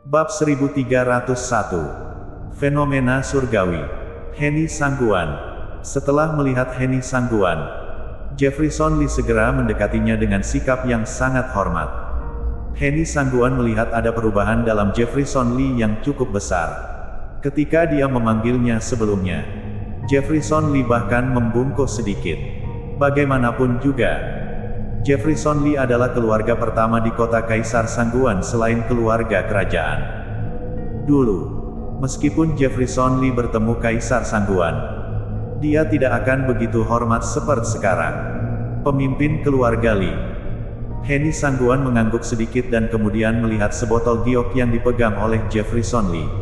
Bab 1301. Fenomena Surgawi. Henny Sangguan. Setelah melihat Henny Sangguan, Jefferson Lee segera mendekatinya dengan sikap yang sangat hormat. Henny Sangguan melihat ada perubahan dalam Jefferson Lee yang cukup besar. Ketika dia memanggilnya sebelumnya, Jefferson Lee bahkan membungkuk sedikit. Bagaimanapun juga, Jefferson Lee adalah keluarga pertama di kota Kaisar Sangguan selain keluarga kerajaan. Dulu, meskipun Jefferson Lee bertemu Kaisar Sangguan, dia tidak akan begitu hormat seperti sekarang. Pemimpin keluarga Lee. Henny Sangguan mengangguk sedikit dan kemudian melihat sebotol giok yang dipegang oleh Jefferson Lee.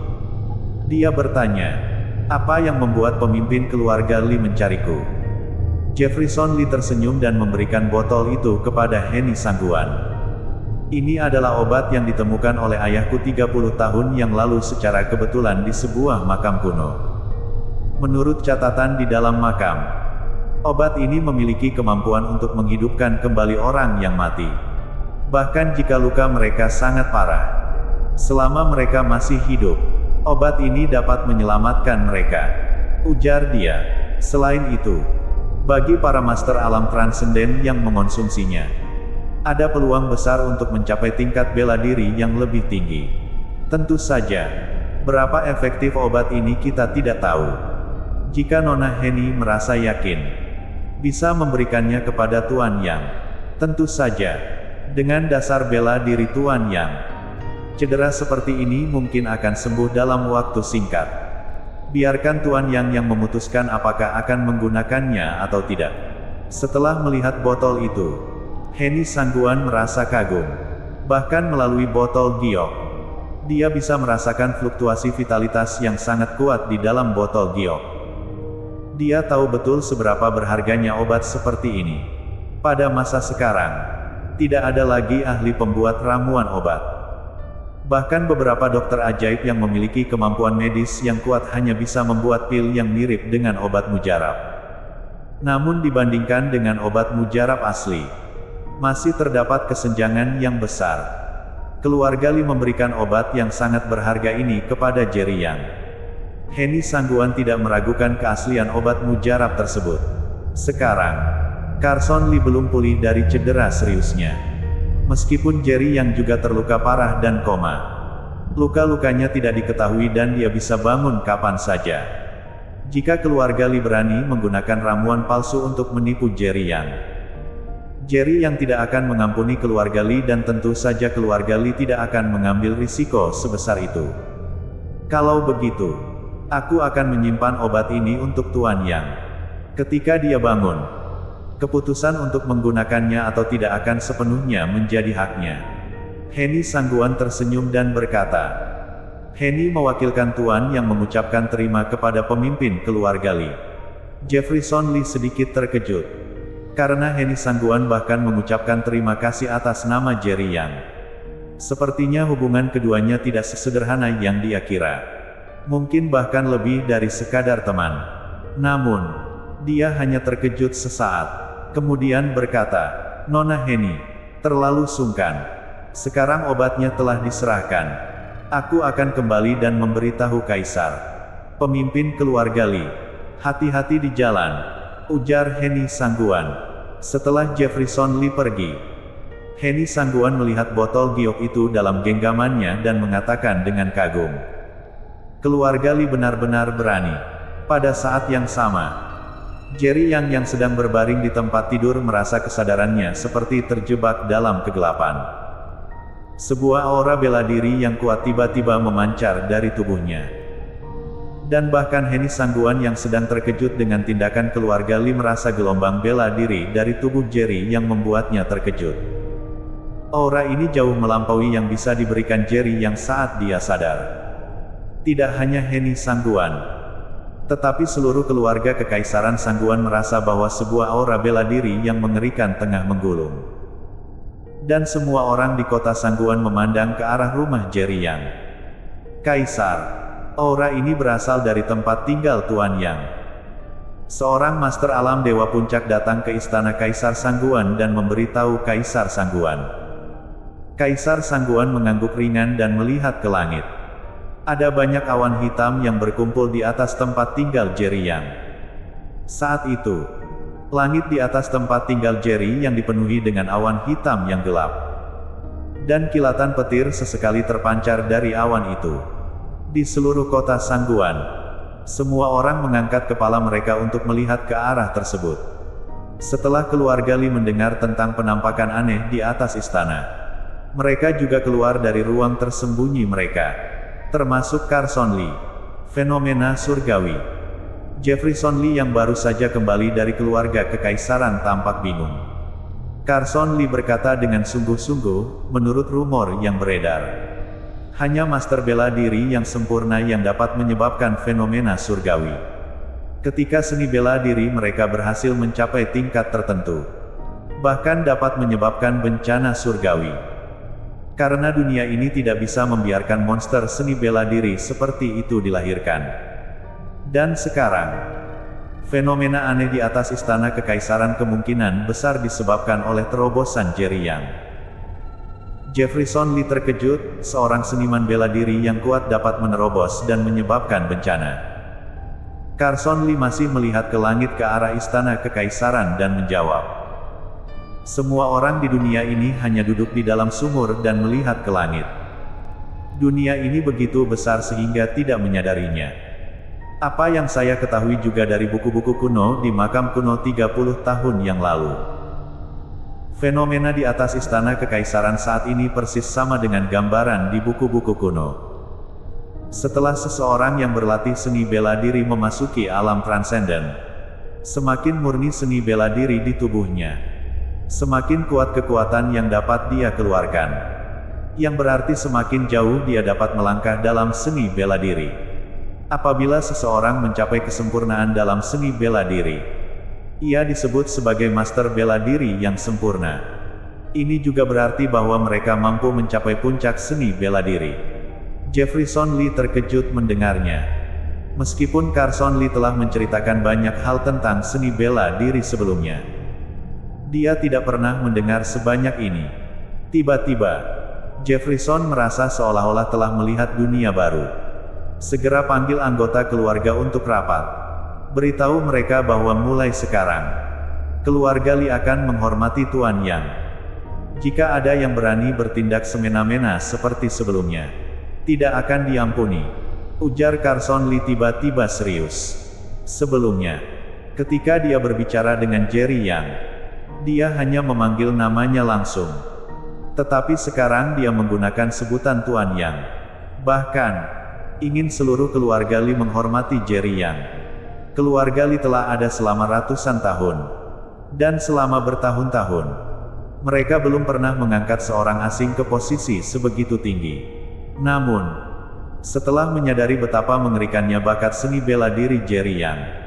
Dia bertanya, "Apa yang membuat pemimpin keluarga Lee mencariku?" Jefferson Lee tersenyum dan memberikan botol itu kepada Henny Sangguan. "Ini adalah obat yang ditemukan oleh ayahku 30 tahun yang lalu secara kebetulan di sebuah makam kuno. Menurut catatan di dalam makam, obat ini memiliki kemampuan untuk menghidupkan kembali orang yang mati. Bahkan jika luka mereka sangat parah. Selama mereka masih hidup, obat ini dapat menyelamatkan mereka," ujar dia. "Selain itu, bagi para master alam transenden yang mengonsumsinya, ada peluang besar untuk mencapai tingkat bela diri yang lebih tinggi. Tentu saja, berapa efektif obat ini kita tidak tahu. Jika Nona Henny merasa yakin bisa memberikannya kepada Tuan Yang, tentu saja, dengan dasar bela diri Tuan Yang, cedera seperti ini mungkin akan sembuh dalam waktu singkat. Biarkan Tuan Yang memutuskan apakah akan menggunakannya atau tidak." Setelah melihat botol itu, Henny Sangguan merasa kagum. Bahkan melalui botol giok, dia bisa merasakan fluktuasi vitalitas yang sangat kuat di dalam botol giok. Dia tahu betul seberapa berharganya obat seperti ini. Pada masa sekarang, tidak ada lagi ahli pembuat ramuan obat. Bahkan beberapa dokter ajaib yang memiliki kemampuan medis yang kuat hanya bisa membuat pil yang mirip dengan obat mujarab. Namun dibandingkan dengan obat mujarab asli, masih terdapat kesenjangan yang besar. Keluarga Lee memberikan obat yang sangat berharga ini kepada Jerry Yang. Henny Sangguan tidak meragukan keaslian obat mujarab tersebut. Sekarang, Carson Lee belum pulih dari cedera seriusnya. Meskipun Jerry Yang juga terluka parah dan koma, luka-lukanya tidak diketahui dan dia bisa bangun kapan saja. Jika keluarga Lee berani menggunakan ramuan palsu untuk menipu Jerry Yang tidak akan mengampuni keluarga Lee dan tentu saja keluarga Lee tidak akan mengambil risiko sebesar itu. "Kalau begitu, aku akan menyimpan obat ini untuk Tuan Yang. Ketika dia bangun, keputusan untuk menggunakannya atau tidak akan sepenuhnya menjadi haknya." Henny Sangguan tersenyum dan berkata. Henny mewakilkan Tuan Yang mengucapkan terima kepada pemimpin keluarga Lee. Jefferson Lee sedikit terkejut, karena Henny Sangguan bahkan mengucapkan terima kasih atas nama Jerry Yang. Sepertinya hubungan keduanya tidak sesederhana yang dia kira. Mungkin bahkan lebih dari sekadar teman. Namun, dia hanya terkejut sesaat. Kemudian berkata, "Nona Henny, terlalu sungkan. Sekarang obatnya telah diserahkan. Aku akan kembali dan memberitahu Kaisar." "Pemimpin keluarga Lee, hati-hati di jalan," ujar Henny Sangguan. Setelah Jefferson Lee pergi, Henny Sangguan melihat botol giok itu dalam genggamannya dan mengatakan dengan kagum, "Keluarga Lee benar-benar berani." Pada saat yang sama, Jerry Yang sedang berbaring di tempat tidur merasa kesadarannya seperti terjebak dalam kegelapan. Sebuah aura bela diri yang kuat tiba-tiba memancar dari tubuhnya. Dan bahkan Henny Sangguan yang sedang terkejut dengan tindakan keluarga Lee merasa gelombang bela diri dari tubuh Jerry yang membuatnya terkejut. Aura ini jauh melampaui yang bisa diberikan Jerry Yang saat dia sadar. Tidak hanya Henny Sangguan, tetapi seluruh keluarga Kekaisaran Sangguan merasa bahwa sebuah aura bela diri yang mengerikan tengah menggulung. Dan semua orang di kota Sangguan memandang ke arah rumah Jerry Yang. "Kaisar, aura ini berasal dari tempat tinggal Tuan Yang." Seorang master alam Dewa Puncak datang ke istana Kaisar Sangguan dan memberitahu Kaisar Sangguan. Kaisar Sangguan mengangguk ringan dan melihat ke langit. Ada banyak awan hitam yang berkumpul di atas tempat tinggal Jerry Yang. Saat itu, langit di atas tempat tinggal Jerry yang dipenuhi dengan awan hitam yang gelap. Dan kilatan petir sesekali terpancar dari awan itu. Di seluruh kota Sangguan, semua orang mengangkat kepala mereka untuk melihat ke arah tersebut. Setelah keluarga Li mendengar tentang penampakan aneh di atas istana, mereka juga keluar dari ruang tersembunyi mereka, termasuk Carson Li. Fenomena surgawi. Jefferson Li yang baru saja kembali dari keluarga kekaisaran tampak bingung. Carson Li berkata dengan sungguh-sungguh, menurut rumor yang beredar, hanya master bela diri yang sempurna yang dapat menyebabkan fenomena surgawi. Ketika seni bela diri mereka berhasil mencapai tingkat tertentu, bahkan dapat menyebabkan bencana surgawi. Karena dunia ini tidak bisa membiarkan monster seni bela diri seperti itu dilahirkan. Dan sekarang, fenomena aneh di atas istana kekaisaran kemungkinan besar disebabkan oleh terobosan Jerry Yang. Jefferson Li terkejut, seorang seniman bela diri yang kuat dapat menerobos dan menyebabkan bencana. Carson Li masih melihat ke langit ke arah istana kekaisaran dan menjawab, semua orang di dunia ini hanya duduk di dalam sumur dan melihat ke langit. Dunia ini begitu besar sehingga tidak menyadarinya. Apa yang saya ketahui juga dari buku-buku kuno di makam kuno 30 tahun yang lalu. Fenomena di atas istana kekaisaran saat ini persis sama dengan gambaran di buku-buku kuno. Setelah seseorang yang berlatih seni bela diri memasuki alam transenden, semakin murni seni bela diri di tubuhnya, semakin kuat kekuatan yang dapat dia keluarkan. Yang berarti semakin jauh dia dapat melangkah dalam seni bela diri. Apabila seseorang mencapai kesempurnaan dalam seni bela diri, ia disebut sebagai master bela diri yang sempurna. Ini juga berarti bahwa mereka mampu mencapai puncak seni bela diri. Jefferson Li terkejut mendengarnya. Meskipun Carson Li telah menceritakan banyak hal tentang seni bela diri sebelumnya, dia tidak pernah mendengar sebanyak ini. Tiba-tiba, Jefferson merasa seolah-olah telah melihat dunia baru. Segera panggil anggota keluarga untuk rapat. Beritahu mereka bahwa mulai sekarang, keluarga Li akan menghormati Tuan Yang. Jika ada yang berani bertindak semena-mena seperti sebelumnya, tidak akan diampuni, ujar Carson Li tiba-tiba serius. Sebelumnya, ketika dia berbicara dengan Jerry Yang, dia hanya memanggil namanya langsung. Tetapi sekarang dia menggunakan sebutan Tuan Yang. Bahkan, ingin seluruh keluarga Li menghormati Jerry Yang. Keluarga Li telah ada selama ratusan tahun. Dan selama bertahun-tahun, mereka belum pernah mengangkat seorang asing ke posisi sebegitu tinggi. Namun, setelah menyadari betapa mengerikannya bakat seni bela diri Jerry Yang,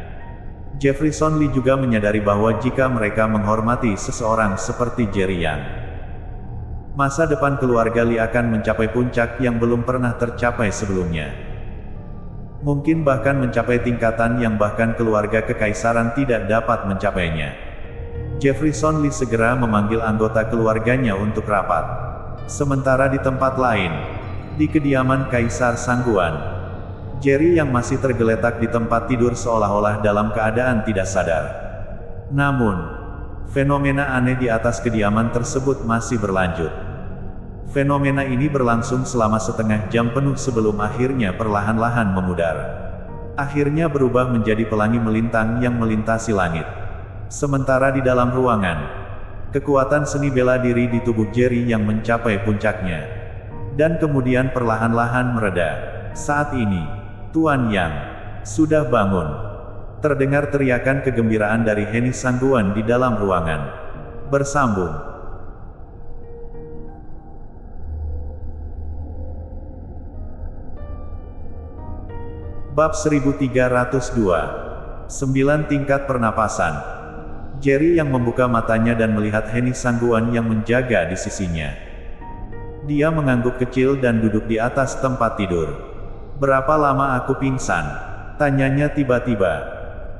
Jefferson Li juga menyadari bahwa jika mereka menghormati seseorang seperti Jerry Yang, masa depan keluarga Li akan mencapai puncak yang belum pernah tercapai sebelumnya. Mungkin bahkan mencapai tingkatan yang bahkan keluarga kekaisaran tidak dapat mencapainya. Jefferson Li segera memanggil anggota keluarganya untuk rapat. Sementara di tempat lain, di kediaman Kaisar Sangguan, Jerry yang masih tergeletak di tempat tidur seolah-olah dalam keadaan tidak sadar. Namun, fenomena aneh di atas kediaman tersebut masih berlanjut. Fenomena ini berlangsung selama setengah jam penuh sebelum akhirnya perlahan-lahan memudar. Akhirnya berubah menjadi pelangi melintang yang melintasi langit. Sementara di dalam ruangan, kekuatan seni bela diri di tubuh Jerry yang mencapai puncaknya. Dan kemudian perlahan-lahan mereda. Saat ini, Tuan Yang sudah bangun. Terdengar teriakan kegembiraan dari Heni Sangguan di dalam ruangan. Bersambung. Bab 1302. 9 tingkat pernapasan. Jerry yang membuka matanya dan melihat Heni Sangguan yang menjaga di sisinya. Dia mengangguk kecil dan duduk di atas tempat tidur. Berapa lama aku pingsan? Tanyanya tiba-tiba.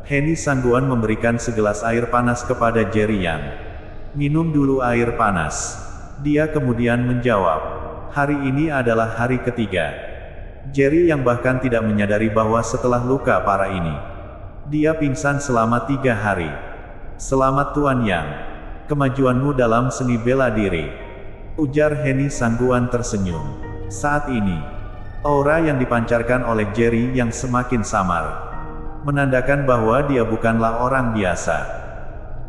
Heni Sangguan memberikan segelas air panas kepada Jerry Yang. Minum dulu air panas. Dia kemudian menjawab, hari ini adalah hari ketiga. Jerry yang bahkan tidak menyadari bahwa setelah luka parah ini, dia pingsan selama 3 hari. Selamat Tuan Yang. Kemajuanmu dalam seni bela diri. Ujar Henny Sangguan tersenyum. Saat ini, aura yang dipancarkan oleh Jerry yang semakin samar menandakan bahwa dia bukanlah orang biasa.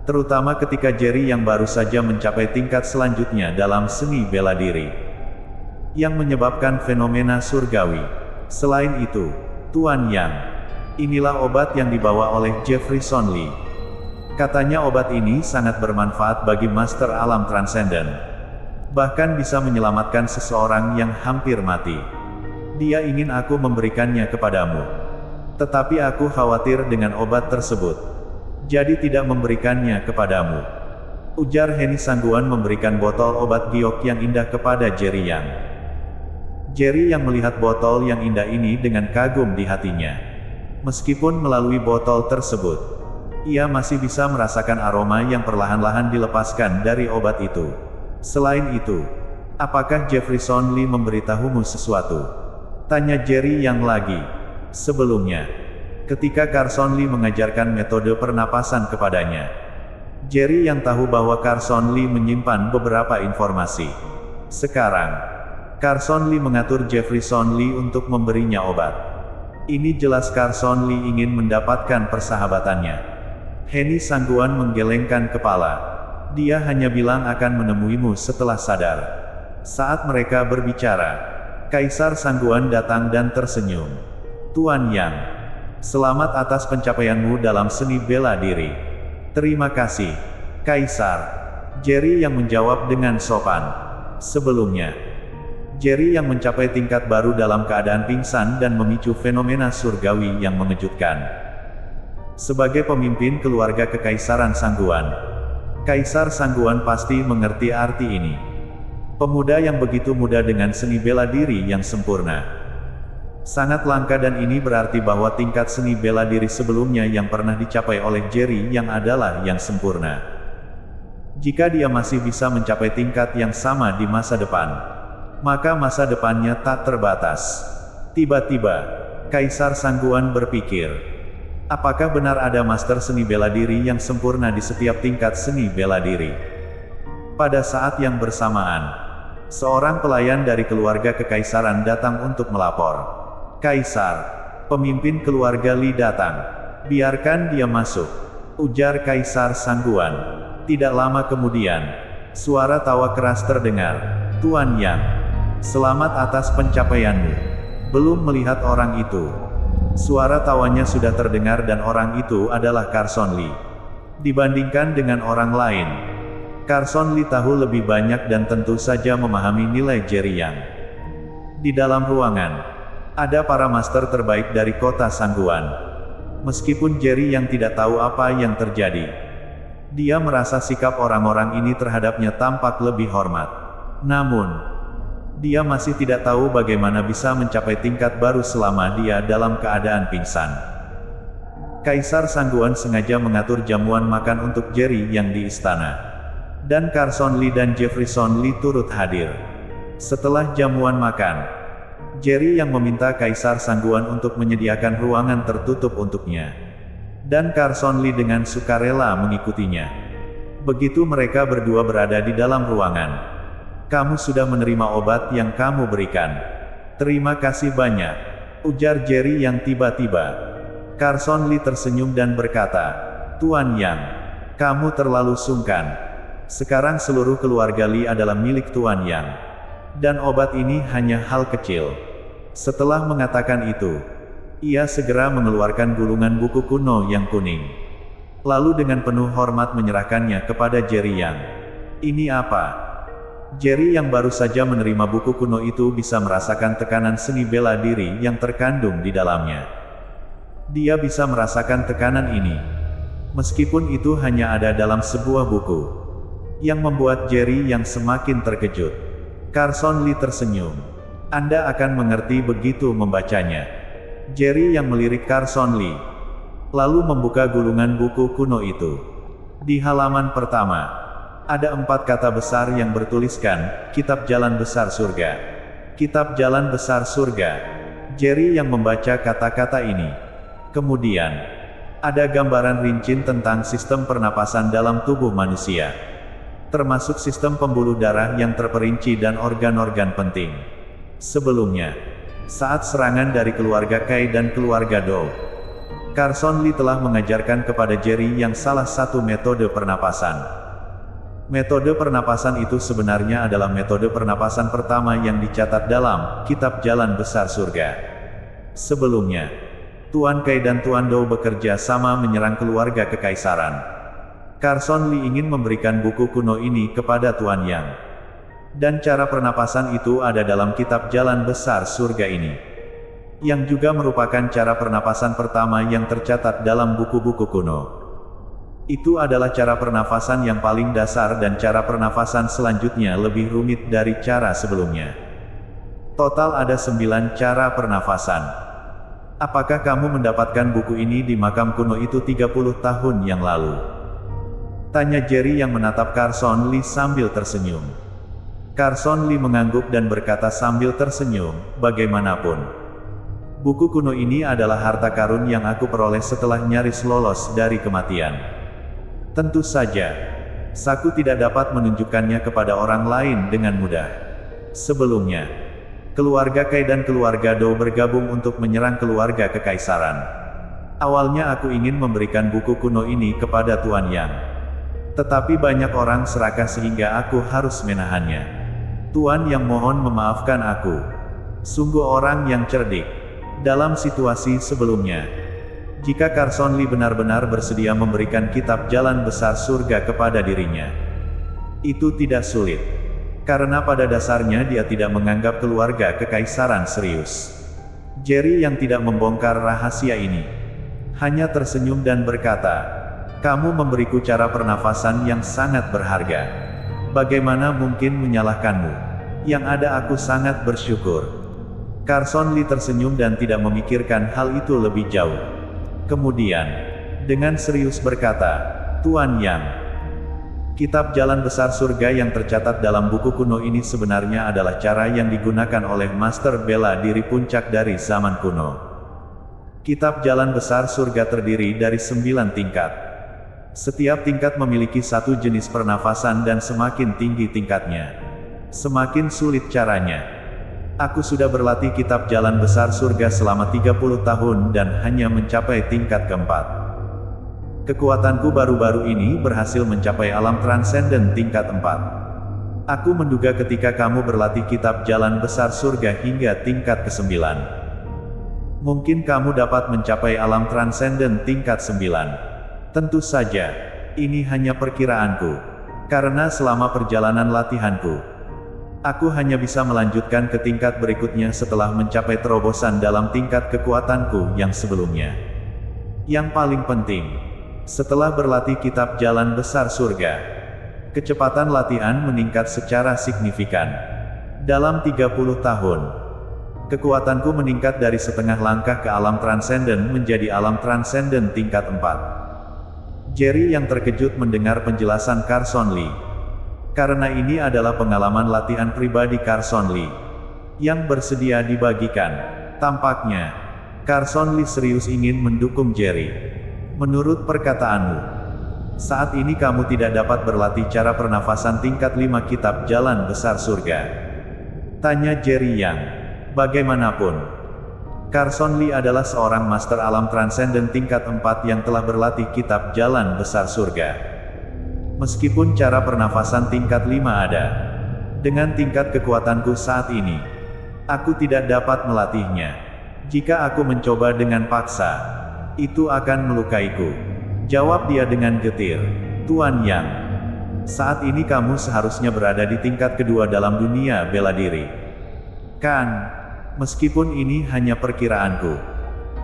Terutama ketika Jerry yang baru saja mencapai tingkat selanjutnya dalam seni bela diri, yang menyebabkan fenomena surgawi. Selain itu, Tuan Yang, inilah obat yang dibawa oleh Jefferson Lee. Katanya obat ini sangat bermanfaat bagi Master Alam Transenden. Bahkan bisa menyelamatkan seseorang yang hampir mati. Dia ingin aku memberikannya kepadamu. Tetapi aku khawatir dengan obat tersebut. Jadi tidak memberikannya kepadamu. Ujar Henny Sangguan memberikan botol obat giok yang indah kepada Jerry Yang. Jerry yang melihat botol yang indah ini dengan kagum di hatinya. Meskipun melalui botol tersebut, ia masih bisa merasakan aroma yang perlahan-lahan dilepaskan dari obat itu. Selain itu, apakah Jefferson Lee memberitahumu sesuatu? Tanya Jerry yang lagi. Sebelumnya, ketika Carson Lee mengajarkan metode pernapasan kepadanya, Jerry yang tahu bahwa Carson Lee menyimpan beberapa informasi. Sekarang, Carson Lee mengatur Jefferson Lee untuk memberinya obat. Ini jelas Carson Lee ingin mendapatkan persahabatannya. Henny Sangguan menggelengkan kepala. Dia hanya bilang akan menemuimu setelah sadar. Saat mereka berbicara, Kaisar Sangguan datang dan tersenyum. Tuan Yang, selamat atas pencapaianmu dalam seni bela diri. Terima kasih, Kaisar. Jerry yang menjawab dengan sopan. Sebelumnya, Jerry yang mencapai tingkat baru dalam keadaan pingsan dan memicu fenomena surgawi yang mengejutkan. Sebagai pemimpin keluarga Kekaisaran Sangguan, Kaisar Sangguan pasti mengerti arti ini. Pemuda yang begitu muda dengan seni bela diri yang sempurna. Sangat langka dan ini berarti bahwa tingkat seni bela diri sebelumnya yang pernah dicapai oleh Jerry yang adalah yang sempurna. Jika dia masih bisa mencapai tingkat yang sama di masa depan, maka masa depannya tak terbatas. Tiba-tiba, Kaisar Sangguan berpikir, apakah benar ada master seni bela diri yang sempurna di setiap tingkat seni bela diri? Pada saat yang bersamaan, seorang pelayan dari keluarga kekaisaran datang untuk melapor. Kaisar, pemimpin keluarga Li datang. Biarkan dia masuk, ujar Kaisar Sangguan. Tidak lama kemudian, suara tawa keras terdengar. Tuan Yang, selamat atas pencapaianmu. Belum melihat orang itu. Suara tawanya sudah terdengar dan orang itu adalah Carson Lee. Dibandingkan dengan orang lain, Carson Lee tahu lebih banyak dan tentu saja memahami nilai Jerry Yang. Di dalam ruangan, ada para master terbaik dari kota Sangguan. Meskipun Jerry yang tidak tahu apa yang terjadi, dia merasa sikap orang-orang ini terhadapnya tampak lebih hormat. Namun, dia masih tidak tahu bagaimana bisa mencapai tingkat baru selama dia dalam keadaan pingsan. Kaisar Sangguan sengaja mengatur jamuan makan untuk Jerry yang di istana. Dan Carson Lee dan Jefferson Lee turut hadir. Setelah jamuan makan, Jerry yang meminta Kaisar Sangguan untuk menyediakan ruangan tertutup untuknya. Dan Carson Lee dengan sukarela mengikutinya. Begitu mereka berdua berada di dalam ruangan. Kamu sudah menerima obat yang kamu berikan. Terima kasih banyak, ujar Jerry yang tiba-tiba. Carson Lee tersenyum dan berkata, Tuan Yang, kamu terlalu sungkan. Sekarang seluruh keluarga Lee adalah milik Tuan Yang. Dan obat ini hanya hal kecil. Setelah mengatakan itu, ia segera mengeluarkan gulungan buku kuno yang kuning. Lalu dengan penuh hormat menyerahkannya kepada Jerry Yang. Ini apa? Jerry yang baru saja menerima buku kuno itu bisa merasakan tekanan seni bela diri yang terkandung di dalamnya. Dia bisa merasakan tekanan ini. Meskipun itu hanya ada dalam sebuah buku. Yang membuat Jerry yang semakin terkejut. Carson Lee tersenyum. Anda akan mengerti begitu membacanya. Jerry yang melirik Carson Lee. Lalu membuka gulungan buku kuno itu. Di halaman pertama, Ada 4 kata besar yang bertuliskan, Kitab Jalan Besar Surga. Kitab Jalan Besar Surga. Jerry yang membaca kata-kata ini. Kemudian, ada gambaran rinci tentang sistem pernapasan dalam tubuh manusia. Termasuk sistem pembuluh darah yang terperinci dan organ-organ penting. Sebelumnya, saat serangan dari keluarga Kai dan keluarga Doe, Carson Lee telah mengajarkan kepada Jerry yang salah satu metode pernapasan. Metode pernapasan itu sebenarnya adalah metode pernapasan pertama yang dicatat dalam Kitab Jalan Besar Surga. Sebelumnya, Tuan Kai dan Tuan Doe bekerja sama menyerang keluarga kekaisaran. Carson Lee ingin memberikan buku kuno ini kepada Tuan Yang. Dan cara pernapasan itu ada dalam Kitab Jalan Besar Surga ini. Yang juga merupakan cara pernapasan pertama yang tercatat dalam buku-buku kuno. Itu adalah cara pernafasan yang paling dasar dan cara pernafasan selanjutnya lebih rumit dari cara sebelumnya. Total ada 9 cara pernafasan. Apakah kamu mendapatkan buku ini di makam kuno itu 30 tahun yang lalu? Tanya Jerry yang menatap Carson Lee sambil tersenyum. Carson Lee mengangguk dan berkata sambil tersenyum, bagaimanapun, buku kuno ini adalah harta karun yang aku peroleh setelah nyaris lolos dari kematian. Tentu saja, Saku tidak dapat menunjukkannya kepada orang lain dengan mudah. Sebelumnya, keluarga Kai dan keluarga Doe bergabung untuk menyerang keluarga kekaisaran. Awalnya aku ingin memberikan buku kuno ini kepada Tuan Yang. Tetapi banyak orang serakah sehingga aku harus menahannya. Tuan Yang mohon memaafkan aku. Sungguh orang yang cerdik. Dalam situasi sebelumnya, jika Carson Lee benar-benar bersedia memberikan Kitab Jalan Besar Surga kepada dirinya, itu tidak sulit. Karena pada dasarnya dia tidak menganggap keluarga kekaisaran serius. Jerry yang tidak membongkar rahasia ini, hanya tersenyum dan berkata, kamu memberiku cara pernafasan yang sangat berharga. Bagaimana mungkin menyalahkanmu? Yang ada aku sangat bersyukur. Carson Lee tersenyum dan tidak memikirkan hal itu lebih jauh. Kemudian, dengan serius berkata, Tuan Yang, Kitab Jalan Besar Surga yang tercatat dalam buku kuno ini sebenarnya adalah cara yang digunakan oleh Master Bela Diri Puncak dari zaman kuno. Kitab Jalan Besar Surga terdiri dari 9 tingkat. Setiap tingkat memiliki satu jenis pernafasan dan semakin tinggi tingkatnya, semakin sulit caranya. Aku sudah berlatih Kitab Jalan Besar Surga selama 30 tahun dan hanya mencapai tingkat keempat. Kekuatanku baru-baru ini berhasil mencapai alam transenden tingkat 4. Aku menduga ketika kamu berlatih Kitab Jalan Besar Surga hingga tingkat ke-9, mungkin kamu dapat mencapai alam transenden tingkat 9. Tentu saja, ini hanya perkiraanku. Karena selama perjalanan latihanku, aku hanya bisa melanjutkan ke tingkat berikutnya setelah mencapai terobosan dalam tingkat kekuatanku yang sebelumnya. Yang paling penting, setelah berlatih Kitab Jalan Besar Surga, kecepatan latihan meningkat secara signifikan. Dalam 30 tahun, kekuatanku meningkat dari setengah langkah ke alam transenden menjadi alam transenden tingkat 4. Jerry yang terkejut mendengar penjelasan Carson Lee. Karena ini adalah pengalaman latihan pribadi Carson Lee yang bersedia dibagikan. Tampaknya, Carson Lee serius ingin mendukung Jerry. Menurut perkataanmu, saat ini kamu tidak dapat berlatih cara pernafasan tingkat 5 Kitab Jalan Besar Surga. Tanya Jerry yang, bagaimanapun, Carson Lee adalah seorang master alam transenden tingkat 4 yang telah berlatih Kitab Jalan Besar Surga. Meskipun cara pernafasan tingkat 5 ada, dengan tingkat kekuatanku saat ini, aku tidak dapat melatihnya. Jika aku mencoba dengan paksa, itu akan melukaiku. Jawab dia dengan getir. Tuan Yang, saat ini kamu seharusnya berada di tingkat kedua dalam dunia bela diri. Kan? Meskipun ini hanya perkiraanku,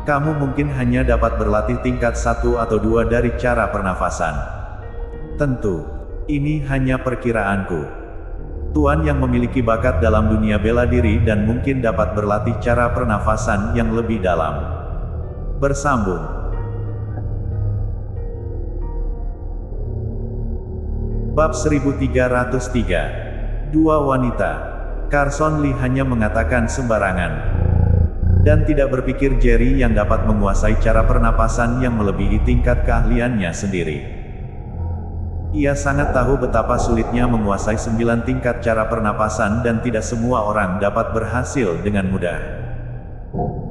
kamu mungkin hanya dapat berlatih tingkat 1 atau 2 dari cara pernafasan. Tentu, ini hanya perkiraanku. Tuan yang memiliki bakat dalam dunia bela diri dan mungkin dapat berlatih cara pernafasan yang lebih dalam. Bersambung. Bab 1303. Dua wanita. Carson Lee hanya mengatakan sembarangan. Dan tidak berpikir Jerry yang dapat menguasai cara pernapasan yang melebihi tingkat keahliannya sendiri. Ia sangat tahu betapa sulitnya menguasai 9 tingkat cara pernapasan dan tidak semua orang dapat berhasil dengan mudah.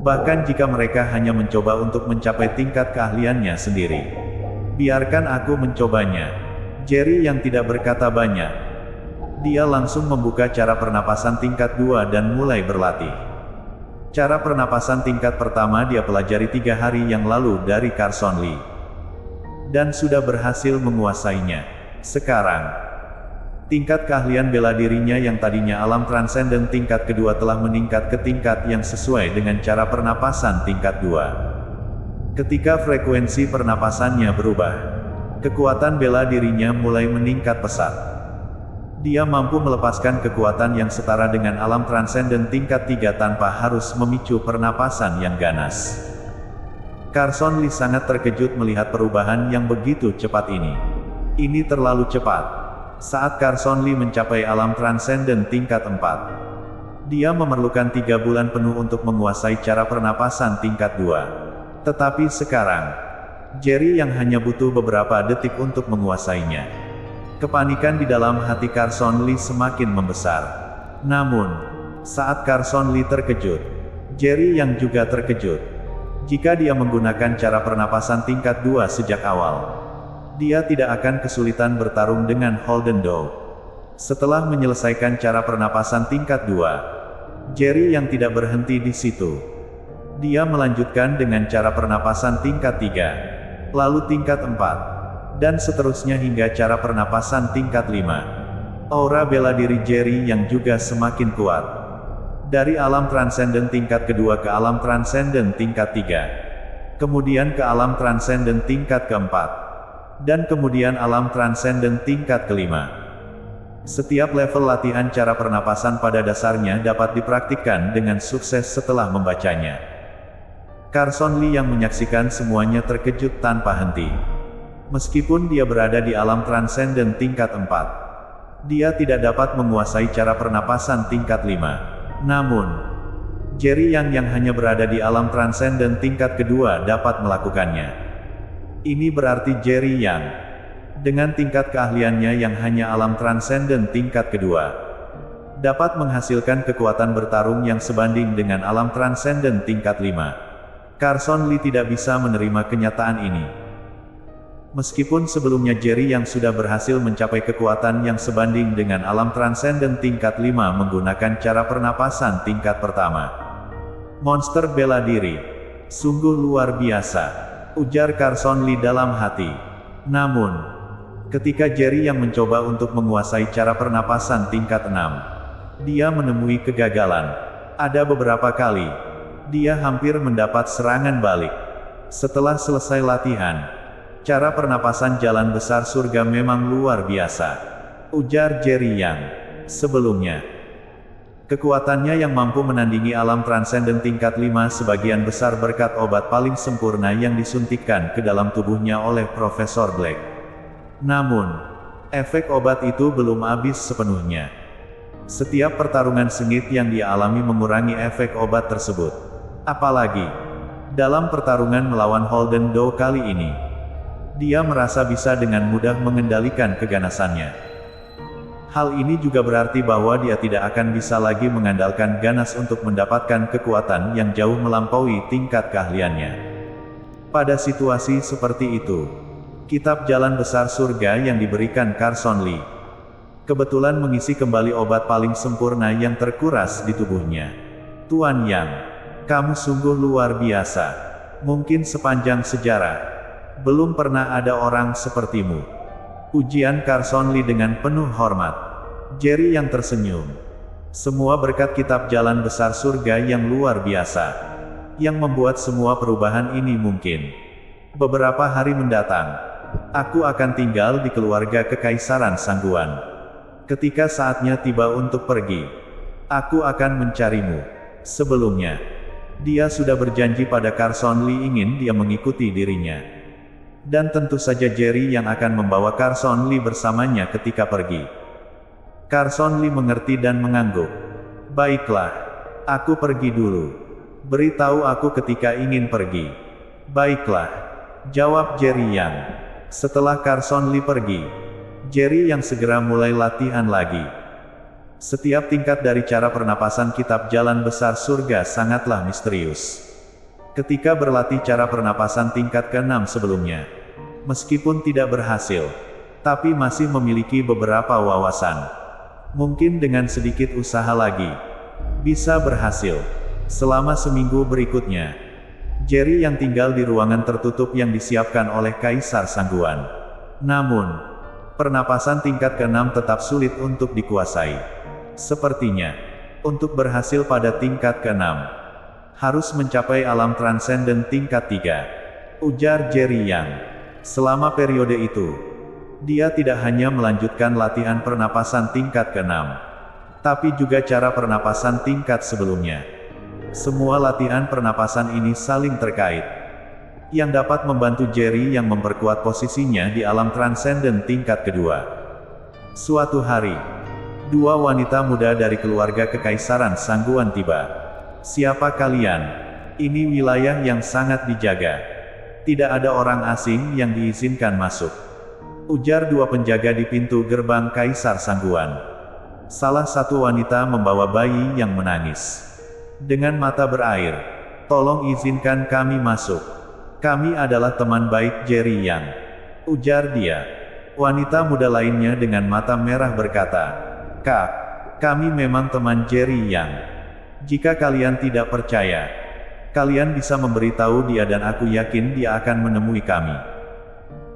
Bahkan jika mereka hanya mencoba untuk mencapai tingkat keahliannya sendiri. Biarkan aku mencobanya. Jerry yang tidak berkata banyak. Dia langsung membuka cara pernapasan tingkat 2 dan mulai berlatih. Cara pernapasan tingkat pertama dia pelajari 3 hari yang lalu dari Carson Lee. Dan sudah berhasil menguasainya. Sekarang, tingkat keahlian bela dirinya yang tadinya alam transenden tingkat kedua telah meningkat ke tingkat yang sesuai dengan cara pernapasan tingkat 2. Ketika frekuensi pernapasannya berubah, kekuatan bela dirinya mulai meningkat pesat. Dia mampu melepaskan kekuatan yang setara dengan alam transenden tingkat 3 tanpa harus memicu pernapasan yang ganas. Carson Lee sangat terkejut melihat perubahan yang begitu cepat ini. Ini terlalu cepat. Saat Carson Lee mencapai alam transenden tingkat 4, dia memerlukan 3 bulan penuh untuk menguasai cara pernapasan tingkat 2. Tetapi sekarang, Jerry yang hanya butuh beberapa detik untuk menguasainya. Kepanikan di dalam hati Carson Lee semakin membesar. Namun, saat Carson Lee terkejut, Jerry yang juga terkejut. Jika dia menggunakan cara pernapasan tingkat 2 sejak awal, dia tidak akan kesulitan bertarung dengan Holden Doe. Setelah menyelesaikan cara pernapasan tingkat 2, Jerry yang tidak berhenti di situ. Dia melanjutkan dengan cara pernapasan tingkat 3. Lalu tingkat 4, dan seterusnya hingga cara pernapasan tingkat 5. Aura bela diri Jerry yang juga semakin kuat. Dari alam transenden tingkat kedua ke alam transenden tingkat 3. Kemudian ke alam transenden tingkat keempat. Dan kemudian alam transenden tingkat kelima. Setiap level latihan cara pernapasan pada dasarnya dapat dipraktikkan dengan sukses setelah membacanya. Carson Lee yang menyaksikan semuanya terkejut tanpa henti. Meskipun dia berada di alam transenden tingkat 4, dia tidak dapat menguasai cara pernapasan tingkat 5. Namun, Jerry yang hanya berada di alam transenden tingkat kedua dapat melakukannya. Ini berarti Jerry yang, dengan tingkat keahliannya yang hanya alam transenden tingkat kedua, dapat menghasilkan kekuatan bertarung yang sebanding dengan alam transenden tingkat 5. Carson Lee tidak bisa menerima kenyataan ini. Meskipun sebelumnya Jerry yang sudah berhasil mencapai kekuatan yang sebanding dengan alam transenden tingkat 5 menggunakan cara pernapasan tingkat pertama. Monster bela diri. Sungguh luar biasa, ujar Carson Lee dalam hati. Namun, ketika Jerry yang mencoba untuk menguasai cara pernapasan tingkat 6, dia menemui kegagalan. Ada beberapa kali dia hampir mendapat serangan balik. Setelah selesai latihan, cara pernapasan jalan besar surga memang luar biasa, ujar Jerry yang sebelumnya. Kekuatannya yang mampu menandingi alam transenden tingkat 5 sebagian besar berkat obat paling sempurna yang disuntikkan ke dalam tubuhnya oleh Profesor Black. Namun, efek obat itu belum habis sepenuhnya. Setiap pertarungan sengit yang dia alami mengurangi efek obat tersebut. Apalagi, dalam pertarungan melawan Holden Doe kali ini, dia merasa bisa dengan mudah mengendalikan keganasannya. Hal ini juga berarti bahwa dia tidak akan bisa lagi mengandalkan ganas untuk mendapatkan kekuatan yang jauh melampaui tingkat keahliannya. Pada situasi seperti itu, kitab jalan besar surga yang diberikan Carson Lee kebetulan mengisi kembali obat paling sempurna yang terkuras di tubuhnya. Tuan Yang, kamu sungguh luar biasa. Mungkin sepanjang sejarah, belum pernah ada orang sepertimu. Pujian Carson Lee dengan penuh hormat. Jerry yang tersenyum. Semua berkat kitab jalan besar surga yang luar biasa, yang membuat semua perubahan ini mungkin. Beberapa hari mendatang, aku akan tinggal di keluarga Kekaisaran Sangguan. Ketika saatnya tiba untuk pergi, aku akan mencarimu. Sebelumnya, dia sudah berjanji pada Carson Lee ingin dia mengikuti dirinya. Dan tentu saja Jerry yang akan membawa Carson Lee bersamanya ketika pergi. Carson Lee mengerti dan mengangguk. Baiklah, aku pergi dulu. Beritahu aku ketika ingin pergi. Baiklah, jawab Jerry Yang. Setelah Carson Lee pergi, Jerry Yang segera mulai latihan lagi. Setiap tingkat dari cara pernapasan kitab jalan besar surga sangatlah misterius. Ketika berlatih cara pernapasan tingkat ke-6 sebelumnya, meskipun tidak berhasil, tapi masih memiliki beberapa wawasan. Mungkin dengan sedikit usaha lagi, bisa berhasil. Selama seminggu berikutnya, Jerry yang tinggal di ruangan tertutup yang disiapkan oleh Kaisar Sangguan. Namun, pernapasan tingkat ke-6 tetap sulit untuk dikuasai. Sepertinya, untuk berhasil pada tingkat ke-6, harus mencapai alam transenden tingkat 3. Ujar Jerry Yang. Selama periode itu, dia tidak hanya melanjutkan latihan pernapasan tingkat ke-6, tapi juga cara pernapasan tingkat sebelumnya. Semua latihan pernapasan ini saling terkait, yang dapat membantu Jerry yang memperkuat posisinya di alam transenden tingkat kedua. Suatu hari, dua wanita muda dari keluarga Kekaisaran Sangguan tiba. Siapa kalian? Ini wilayah yang sangat dijaga. Tidak ada orang asing yang diizinkan masuk. Ujar dua penjaga di pintu gerbang Kaisar Sangguan. Salah satu wanita membawa bayi yang menangis. Dengan mata berair, tolong izinkan kami masuk. Kami adalah teman baik Jerry Yang. Ujar dia. Wanita muda lainnya dengan mata merah berkata, Kak, kami memang teman Jerry Yang. Jika kalian tidak percaya, kalian bisa memberitahu dia dan aku yakin dia akan menemui kami.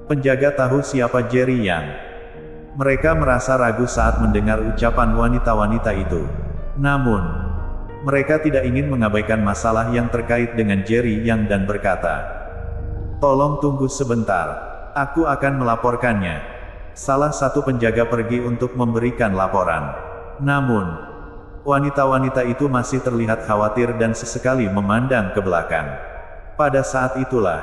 Penjaga tahu siapa Jerry Yang. Mereka merasa ragu saat mendengar ucapan wanita-wanita itu. Namun, mereka tidak ingin mengabaikan masalah yang terkait dengan Jerry Yang dan berkata, tolong tunggu sebentar, aku akan melaporkannya. Salah satu penjaga pergi untuk memberikan laporan. Namun, wanita-wanita itu masih terlihat khawatir dan sesekali memandang ke belakang. Pada saat itulah,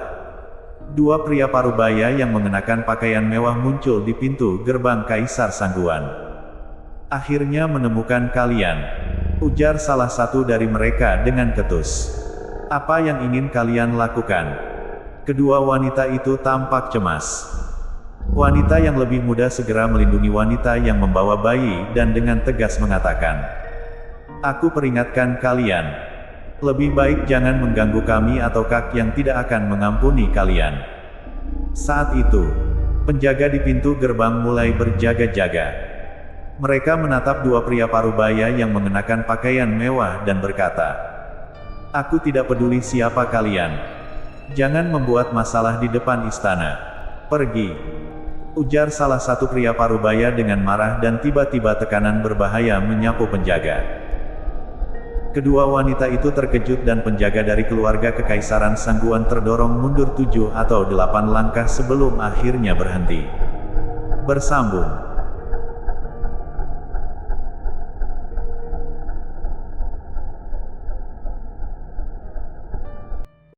dua pria parubaya yang mengenakan pakaian mewah muncul di pintu gerbang Kaisar Sangguan. Akhirnya menemukan kalian, ujar salah satu dari mereka dengan ketus. Apa yang ingin kalian lakukan? Kedua wanita itu tampak cemas. Wanita yang lebih muda segera melindungi wanita yang membawa bayi dan dengan tegas mengatakan, aku peringatkan kalian, lebih baik jangan mengganggu kami atau Kak yang tidak akan mengampuni kalian. Saat itu, penjaga di pintu gerbang mulai berjaga-jaga. Mereka menatap dua pria parubaya yang mengenakan pakaian mewah dan berkata, aku tidak peduli siapa kalian. Jangan membuat masalah di depan istana. Pergi. Ujar salah satu pria parubaya dengan marah dan tiba-tiba tekanan berbahaya menyapu penjaga. Kedua wanita itu terkejut dan penjaga dari keluarga Kekaisaran Sangguan terdorong mundur 7 atau 8 langkah sebelum akhirnya berhenti. Bersambung.